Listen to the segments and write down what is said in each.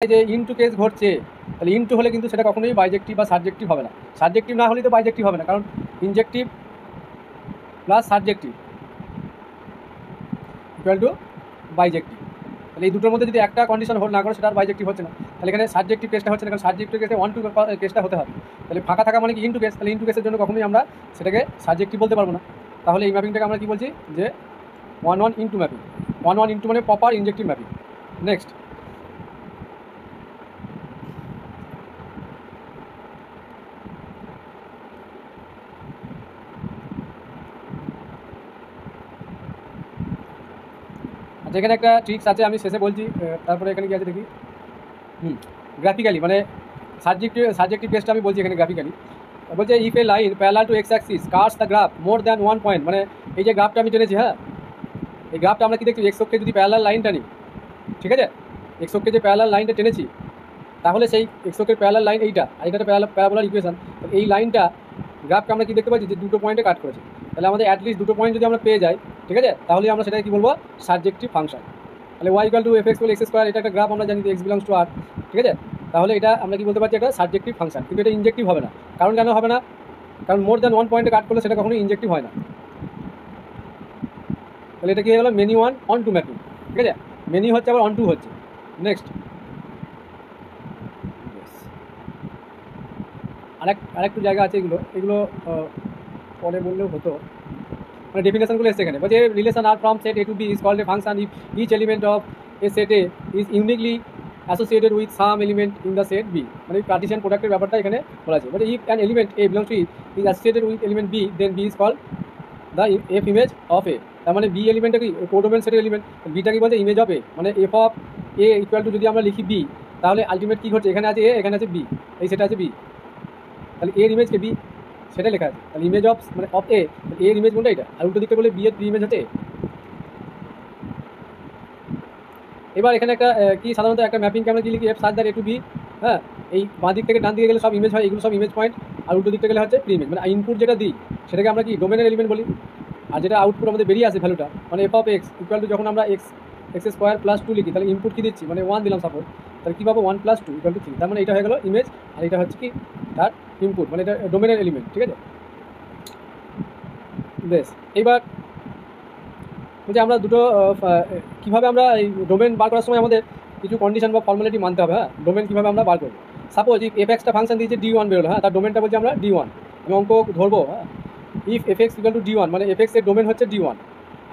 যে into case ঘটছে, তাহলে ইনটু হলে কিন্তু সেটা কখনোই বাইজেক্টিভ বা সাবজেক্টিভ হবে না। সাবজেক্টিভ না হলে তো বাইজেক্টিভ হবে না, কারণ ইনজেক্টিভ প্লাস সাবজেক্টিভ ইকুয়াল টু বাইজেক্টিভ। তাহলে এই দুটোর মধ্যে যদি একটা কন্ডিশন হোল্ড না করে সেটা আর বাইজেক্টিভ হচ্ছে না। তাহলে এখানে সাবজেক্টিভ কেসটা হচ্ছে না, কারণ সাবজেক্টিভ কেসে 1 2 কেসটা হতে হবে। তাহলে ফাঁকা থাকা মানে কি ইনটু কেস, তাহলে ইনটু কেসের জন্য কখনোই আমরা সেটাকে সাবজেক্টিভ বলতে পারবো না। তাহলে এই ম্যাপিংটাকে আমরা কি বলছি যে 1 1 ইনটু ম্যাপিং। 1 1 ইনটু মানে প্রপার ইনজেক্টিভ ম্যাপিং। নেক্সট, আচ্ছা এখানে একটা ট্রিক্স আছে, আমি শেষে বলছি। তারপরে এখানে কি আছে দেখি। গ্রাফিক্যালি মানে সাবজেক্টিভ কেসটা আমি বলছি এখানে গ্রাফিক্যালি। বলছে if A line parallel to x Axis Katz the graph more than 1 point, মানে এই যে গ্রাফটা আমি টেনেছি, হ্যাঁ এই গ্রাফটা আমরা কি দেখছি, এক্স অক্ষে যদি প্যারালাল লাইন টানি, ঠিক আছে, এক্স অক্ষে যে প্যারালাল লাইনটা টেনেছি, তাহলে সেই এক্স অক্ষের প্যারালাল লাইন এইটা, আর এটা প্যারাবোলার ইকুয়েশন, এই লাইনটা গ্রাফকে আমরা কি দেখতে পাচ্ছি যে দুটো পয়েন্টে কাট করেছে। তাহলে আমাদের অ্যাটলিস্ট দুটো পয়েন্ট যদি আমরা পেয়ে যাই, ঠিক আছে, তাহলে আমরা সেটাকে কি বলবো, সাবজেক্টিভ ফাংশন। তাহলে Y equal to F X X square, এটা একটা গ্রাফ আমরা জানি এক্স বিলংস টু আর, ঠিক আছে, তাহলে এটা আমরা কি বলতে পারছি, এটা সাবজেক্টিভ ফাংশন, কিন্তু এটা ইনজেক্টিভ হবে না। কারণ কেন হবে না, কারণ মোর দ্যান 1 পয়েন্টে কাট করলে সেটা কখনোই ইনজেক্টিভ হয় না। তাহলে এটা কি হয়ে গেলো, মেনি 1 অন টু ম্যাপিং, ঠিক আছে, মেনি হচ্ছে আবার অন টু হচ্ছে। নেক্সট, আরেকটু জায়গা আছে, এগুলো পরে বললেও হতো, মানে ডেফিনেশনগুলো এসছে এখানে। বলছে relation are from set A to B is called a function if each element of a set A is uniquely associated with some element in the set B, মানে কার্টিসিয়ান প্রোডাক্টের ব্যাপারটা এখানে বলা আছে। বলছে if an element A belongs to is associated with element B, then B is called the F image of A. তার মানে B এলিমেন্টটা কি কোডোমেন সেটের এলিমেন্ট, বিটা কি বলছে ইমেজ অফ এ, মানে F of A equal to যদি আমরা লিখি বি, তাহলে আলটিমেট কী ঘটছে, এখানে আছে এ, এখানে আছে বি, এই সেটা আছে বি, তাহলে এর ইমেজকে বি সেটা লেখা আছে। তাহলে ইমেজ অফ মানে অফ এ, এর ইমেজ কোনটা এটা, আর উল্টো দিকটা বলে বি এর ইমেজ হচ্ছে। এবার এখানে একটা কি সাধারণত একটা ম্যাপিংকে আমরা কি লিখি, এফ সার্চ দ্যাট এ টু বি, হ্যাঁ, এই বাঁ দিক থেকে ডান দিকে গেলে সব ইমেজ হয়, এগুলো সব ইমেজ পয়েন্ট, আর উল্টো দিকটা গেলে হচ্ছে প্রি ইমেজ, মানে ইনপুট যেটা দিই সেটাকে আমরা কি ডোমেনের এলিমেন্ট বলি, আর যেটা আউটপুট আমাদের বেরিয়ে আসে ভ্যালুটা, মানে F of x equal to যখন আমরা এক্স স্কোয়ার প্লাস 2 লিখি, তাহলে ইনপুট কি দিচ্ছি, মানে 1 দিলাম সাপোজ, তাহলে কী পাবো 1 + 2 = 3, তার মানে এটা হয়ে গেলো ইমেজ, আর এটা হচ্ছে কি তার ইনপুট, মানে এটা ডোমেনের এলিমেন্ট, ঠিক আছে। বেশ, এইবার যে আমরা দুটো কীভাবে আমরা এই ডোমেন বার করার সময় আমাদের কিছু কন্ডিশন বা ফর্মালিটি মানতে হবে। হ্যাঁ, ডোমেন কীভাবে আমরা বার করবো, suppose if F extra function দিয়েছে D1 বেরোলো, হ্যাঁ, তার ডোমেনটা বলছি আমরা D1, আমি অঙ্ক ধরবো, হ্যাঁ, if F x equal to D1, মানে এফ এক্সের ডোমেন হচ্ছে D1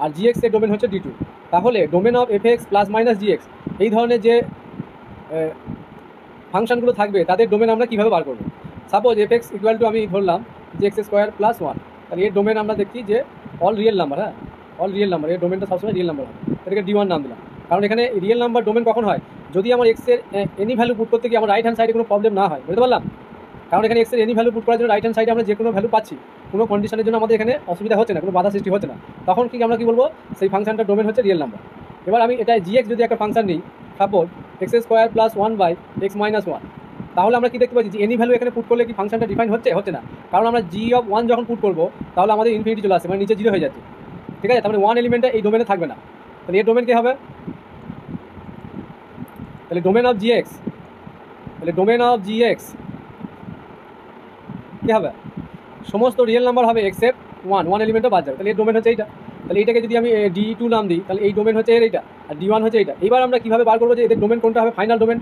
আর জি এক্সের ডোমেন হচ্ছে D2, তাহলে domain of F x plus minus G x, এই ধরনের যে ফাংশনগুলো থাকবে তাদের ডোমেন আমরা কীভাবে বার করবো। Suppose F x equal to আমি ধরলাম যে এক্স স্কোয়ার প্লাস 1, তাহলে এর ডোমেন আমরা দেখছি যে অল রিয়েল নাম্বার, হ্যাঁ, অল রিয়েল নাম্বার, এর ডোমেনটা সবসময় রিয়েল নাম্বার হবে, এটাকে D1 নাম দিলাম। কারণ এখানে রিয়েল নাম্বার ডোমেন কখন হয়, যদি আমার এক্সের এনি ভ্যালু পুট করতে গিয়ে আমার রাইট হ্যান্ড সাইডে কোনো প্রবলেম না হয়, বুঝতে পারলাম। কারণ এখানে এক্সের এনি ভ্যালু পুট করার জন্য রাইট হ্যান্ড সাইডে আমরা যে কোনো ভ্যালু পাচ্ছি, কোনো কন্ডিশনের জন্য আমাদের এখানে অসুবিধা হচ্ছে না, কোনো বাধা সৃষ্টি হচ্ছে না, তখন কি আমরা কি বলবো, সেই ফাংশনটার ডোমেন হচ্ছে রিয়েল নাম্বার। এবার আমি এটা জি এক্স যদি একটা ফাংশন নিই, suppose x square plus 1/x - 1, তাহলে আমরা কি দেখতে পাচ্ছি যে এনি ভ্যালু এখানে পুট করলে কি ফাংশনটা ডিফাইন হচ্ছে না, কারণ আমরা g(1) যখন পুট করবো তাহলে আমাদের ইনফিনিটি চলে আসছে, মানে নিচে 0 হয়ে যাচ্ছে, ঠিক আছে, তার মানে 1 এলিমেন্টটা এই ডোমেনে থাকবে না। তাহলে এর ডোমেন কী হবে, তাহলে ডোমেন অফ জি এক্স, তাহলে ডোমেন অফ জি এক্স কী হবে, সমস্ত রিয়েল নাম্বার হবে এক্সেপ্ট 1 এলিমেন্টও বাদ যাবে, তাহলে এর ডোমেন হচ্ছে এইটা। তাহলে এইটাকে যদি আমি D2 নাম দিই, তাহলে এই ডোমেন হচ্ছে এর এইটা, আর D1 হচ্ছে এইটা। এবার আমরা কীভাবে বার করবো যে এদের ডোমেন কোনটা হবে ফাইনাল ডোমেন।